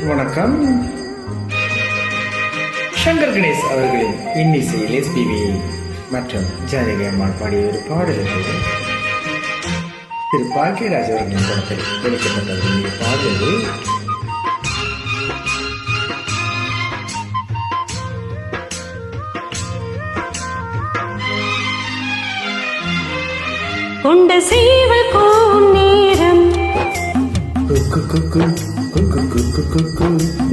வணக்கம். சங்கர் கணேஷ் அவர்களின் இன்னிசையில் எஸ்பிபி மற்றும் ஜானகி அம்மாள் பாடிய ஒரு பாடல்கள் திரு பாக்கியராஜ் அவர்களின் படத்தில் வெளிக்கப்பட்ட பாடல்கள். கொண்ட சேவல் கோவும் நேரம்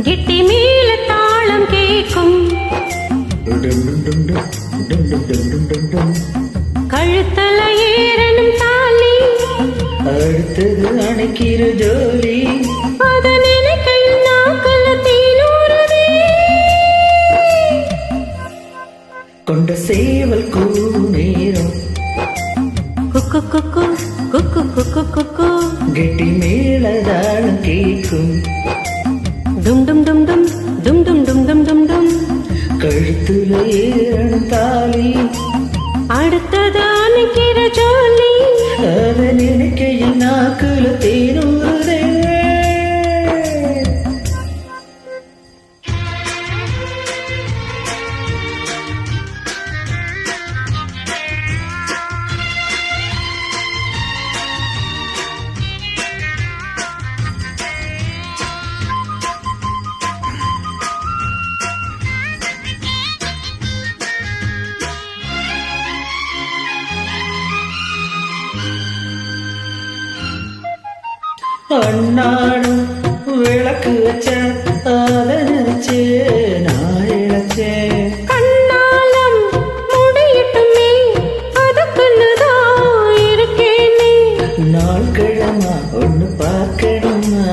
கிட்டி மேல தாளம் கேட்கும் கழுத்தல ஏறணும் தாலி அடுத்தது அணைக்கிற ஜோலி அத நினைக்கையில் நாக்கல தீனூறுதே. கொண்ட சேவல் கூவும் நேரம் குக்கு குக்கு குக்கு குக்கு குக்கு கெட்டி மேலதாளம் கேட்கும் டும் டும் டும் டும் டும் டும் டும் டும் டும் டும் கழுத்துல ஏறணும் தாலி அடுத்தது அணைக்கிற ஜோலி அத நினைக்கையில் நாக்குல தேனூறுதே. அண்ணாடும் விளக்கு வச்ச அத நினைச்சே நான் இழைச்சேன். கண்ணாலம் முடியட்டுமே அதுக்குள்ளதான் இருக்கேனே. நாள் கிழமா ஒண்ணு பார்க்கணுமா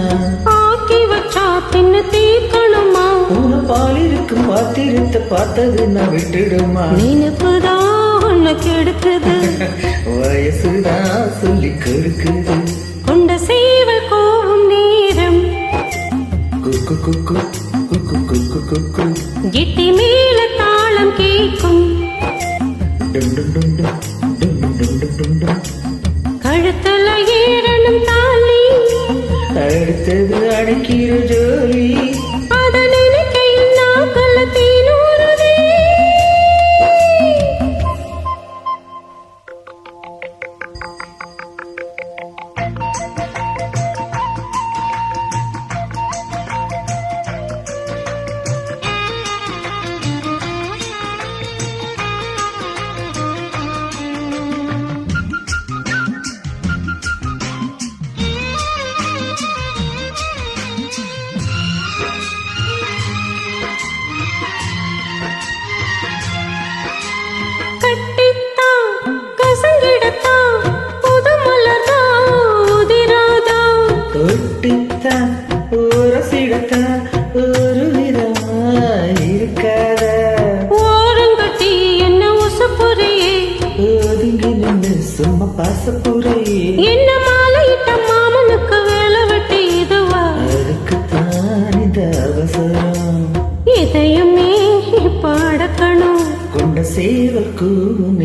ஆக்கி வச்சா பின்ன தீர்க்கணுமா. உன பால் இருக்கும் பாத்திரத்தை பார்த்தது நான் விட்டுடுமா. நினைப்புதான் உன்னை கெடுக்குது வயசுதான் சொல்லி கொடுக்குது. கொண்ட சேவல் கோவும் நேரம் குக்கு குக்கு குக்கு குக்கு குக்கு கிட்டி மேல தாளம் கேட்கும் டும் டும் டும் டும் டும் டும் டும் டும் டும் கழுத்தல ஏறணும் தாலி அடுத்தது அணைக்கிற ஜோலி அத நினைக்கையில் நாக்கல தீனூறுதே. கட்டித்தான் கசங்கிடத்தான் புது மலர்தான் உதிராதான் தொட்டித்தான் உரசிடத்தான் ஒரு விதமா இருக்காத. ஓரங்கட்டி என்ன உசப்புறையே ஒதுங்கி நின்று சும்மா பாசப்புறையே என்ன மாலையிட்ட மாமனுக்கு வேலை வெட்டி இதுவா. அதுக்குத்தான் இந்த அவசரம் இதையுமே பாடக்கணும் கொண்ட சேவல் கூவும்